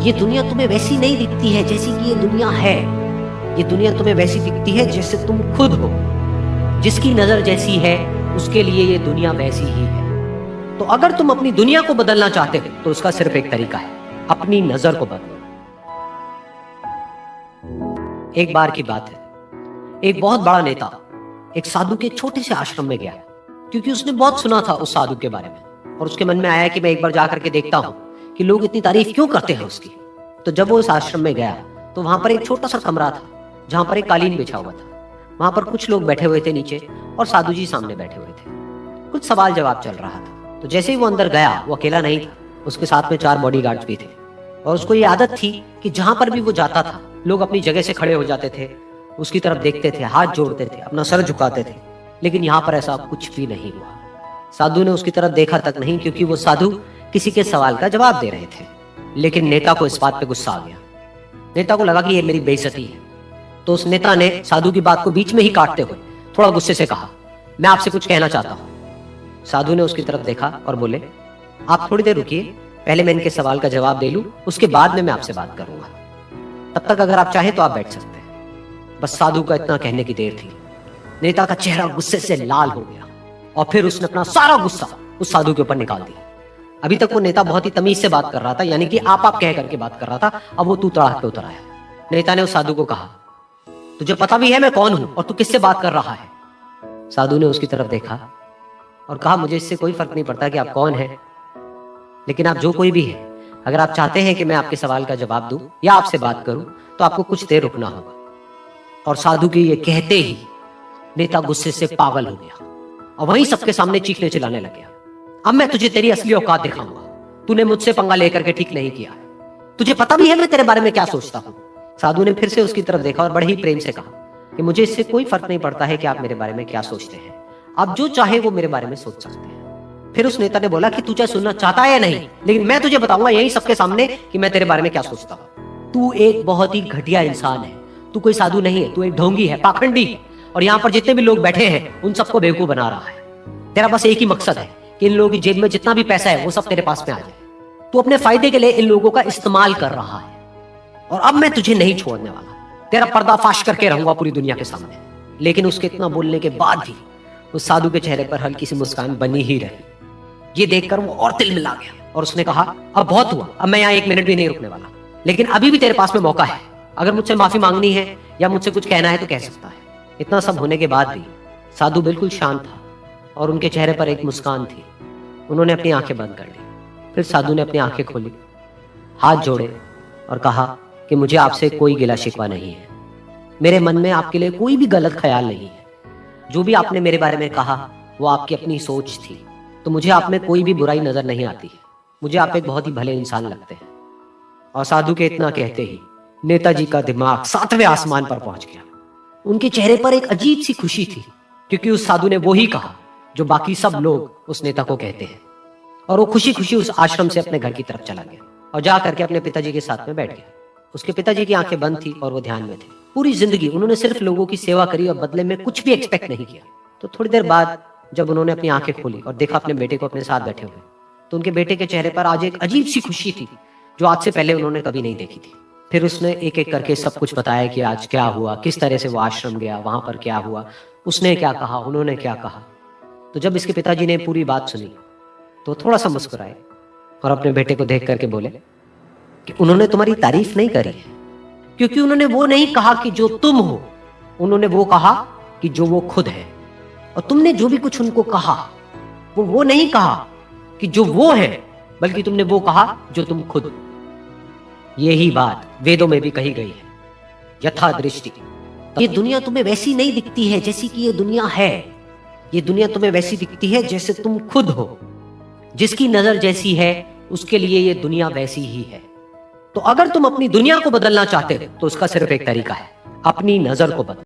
ये दुनिया तुम्हें वैसी नहीं दिखती है जैसी कि ये दुनिया है। ये दुनिया तुम्हें वैसी दिखती है जैसे तुम खुद हो। जिसकी नजर जैसी है उसके लिए ये दुनिया वैसी ही है। तो अगर तुम अपनी दुनिया को बदलना चाहते हो तो उसका सिर्फ एक तरीका है, अपनी नजर को बदलो। एक बार की बात है, एक बहुत बड़ा नेता एक साधु के छोटे से आश्रम में गया, क्योंकि उसने बहुत सुना था उस साधु के बारे में, और उसके मन में आया कि मैं एक बार जाकर के देखता हूं कि लोग इतनी तारीफ क्यों करते हैं उसकी। तो जब वो उस आश्रम में गया तो वहां पर एक छोटा सा कमरा था जहां पर एक कालीन बिछा हुआ था। वहां पर कुछ लोग बैठे हुए थे नीचे और साधु जी सामने बैठे हुए थे। कुछ सवाल जवाब चल रहा था। तो जैसे ही वो अंदर गया, वो अकेला नहीं था, उसके साथ में 4 बॉडीगार्ड्स भी थे। और उसको ये आदत थी कि जहां पर भी वो जाता था लोग अपनी जगह से खड़े हो जाते थे, उसकी तरफ देखते थे, हाथ जोड़ते थे, अपना सर झुकाते थे। लेकिन यहाँ पर ऐसा कुछ भी नहीं हुआ। साधु ने उसकी तरफ देखा तक नहीं, क्योंकि वो साधु किसी के सवाल का जवाब दे रहे थे। लेकिन नेता को इस बात पे गुस्सा आ गया। नेता को लगा कि ये मेरी बेइज्जती है। तो उस नेता ने साधु की बात को बीच में ही काटते हुए थोड़ा गुस्से से कहा, मैं आपसे कुछ कहना चाहता हूं। साधु ने उसकी तरफ देखा और बोले, आप थोड़ी देर रुकिए, पहले मैं इनके सवाल का जवाब दे लूं, उसके बाद में मैं आपसे बात करूंगा। तब तक अगर आप चाहें तो आप बैठ सकते हैं। बस साधु का इतना कहने की देर थी। नेता का चेहरा गुस्से से लाल हो गया और फिर उसने अपना सारा गुस्सा उस साधु के ऊपर निकाल दिया। अभी तक वो नेता बहुत ही तमीज से बात कर रहा था, यानी कि आप कह करके बात कर रहा था। अब वो तू तड़ाक पे उतर आया। नेता ने उस साधु को कहा, तुझे पता भी है मैं कौन हूं और तू किससे बात कर रहा है? साधु ने उसकी तरफ देखा और कहा, मुझे इससे कोई फर्क नहीं पड़ता कि आप कौन हैं, लेकिन आप जो कोई भी है, अगर आप चाहते हैं कि मैं आपके सवाल का जवाब दूं या आपसे बात करूं तो आपको कुछ देर रुकना होगा। और साधु के ये कहते ही नेता गुस्से से पागल हो गया और वहीं सबके सामने चीखने चिल्लाने लग गया, अब मैं तुझे तेरी असली औकात दिखाऊंगा। तूने मुझसे पंगा लेकर के ठीक नहीं किया। तुझे पता भी है मैं तेरे बारे में क्या सोचता हूं। साधु ने फिर से उसकी तरफ देखा और बड़े ही प्रेम से कहा कि मुझे इससे कोई फर्क नहीं पड़ता है कि आप मेरे बारे में क्या सोचते हैं। आप जो चाहे वो मेरे बारे में सोच सकते हैं। फिर उस नेता ने बोला कि तू चाहे सुनना चाहता है या नहीं, लेकिन मैं तुझे बताऊंगा यही सबके सामने कि मैं तेरे बारे में क्या सोचता हूं। तू एक बहुत ही घटिया इंसान है। तू कोई साधु नहीं है, तू एक ढोंगी है, पाखंडी है, और यहाँ पर जितने भी लोग बैठे हैं उन सबको बेवकूफ बना रहा है। तेरा बस एक ही मकसद है कि इन लोगों की जेब में जितना भी पैसा है वो सब तेरे पास में आ जाए। तू अपने फायदे के लिए इन लोगों का इस्तेमाल कर रहा है और अब मैं तुझे नहीं छोड़ने वाला। तेरा पर्दाफाश करके रहूंगा पूरी दुनिया के सामने। लेकिन उसके इतना बोलने के बाद भी उस साधु के चेहरे पर हल्की सी मुस्कान बनी ही रही। ये देखकर वो और तिल मिला गया और उसने कहा, अब बहुत हुआ, अब मैं यहाँ 1 मिनट भी नहीं रुकने वाला। लेकिन अभी भी तेरे पास में मौका है। अगर मुझसे माफी मांगनी है या मुझसे कुछ कहना है तो कह सकता है। इतना सब होने के बाद भी साधु बिल्कुल शांत था और उनके चेहरे पर एक मुस्कान थी। उन्होंने अपनी आंखें बंद कर ली। फिर साधु ने अपनी आंखें खोली, हाथ जोड़े और कहा कि मुझे आपसे कोई गिला शिकवा नहीं है। मेरे मन में आपके लिए कोई भी गलत ख्याल नहीं है। जो भी आपने मेरे बारे में कहा वो आपकी अपनी सोच थी। तो मुझे आप में कोई भी बुराई नजर नहीं आती है। मुझे आप एक बहुत ही भले इंसान लगते हैं। और साधु के इतना कहते ही नेताजी का दिमाग 7वें आसमान पर पहुंच गया। उनके चेहरे पर एक अजीब सी खुशी थी, क्योंकि उस साधु ने वो ही कहा जो बाकी सब लोग उस नेता को कहते हैं। और वो खुशी खुशी उस आश्रम से अपने घर की तरफ चला गया और जा करके अपने पिताजी के साथ में बैठ गया। उसके पिताजी की आंखें बंद थी और वो ध्यान में थे। पूरी जिंदगी उन्होंने सिर्फ लोगों की सेवा करी और बदले में कुछ भी एक्सपेक्ट नहीं किया। तो थोड़ी देर बाद जब उन्होंने अपनी आंखें खोली और देखा अपने बेटे को अपने साथ बैठे हुए, तो उनके बेटे के चेहरे पर आज एक अजीब सी खुशी थी जो आज से पहले उन्होंने कभी नहीं देखी थी। फिर उसने एक एक करके सब कुछ बताया कि आज क्या हुआ, किस तरह से वो आश्रम गया, वहां पर क्या हुआ, उसने क्या कहा, उन्होंने क्या कहा। तो जब इसके पिताजी ने पूरी बात सुनी तो थोड़ा सा मुस्कुराए और अपने बेटे को देख करके बोले कि उन्होंने तुम्हारी तारीफ नहीं करी है, क्योंकि उन्होंने वो नहीं कहा कि जो तुम हो, उन्होंने वो कहा कि जो वो खुद है। और तुमने जो भी कुछ उनको कहा वो नहीं कहा कि जो वो है, बल्कि तुमने वो कहा जो तुम खुद। यही बात वेदों में भी कही गई है, यथा दृष्टि। ये दुनिया तुम्हें वैसी नहीं दिखती है जैसी कि ये दुनिया है। ये दुनिया तुम्हें वैसी दिखती है जैसे तुम खुद हो। जिसकी नजर जैसी है उसके लिए ये दुनिया वैसी ही है। तो अगर तुम अपनी दुनिया को बदलना चाहते हो तो उसका सिर्फ एक तरीका है, अपनी नजर को बदलो।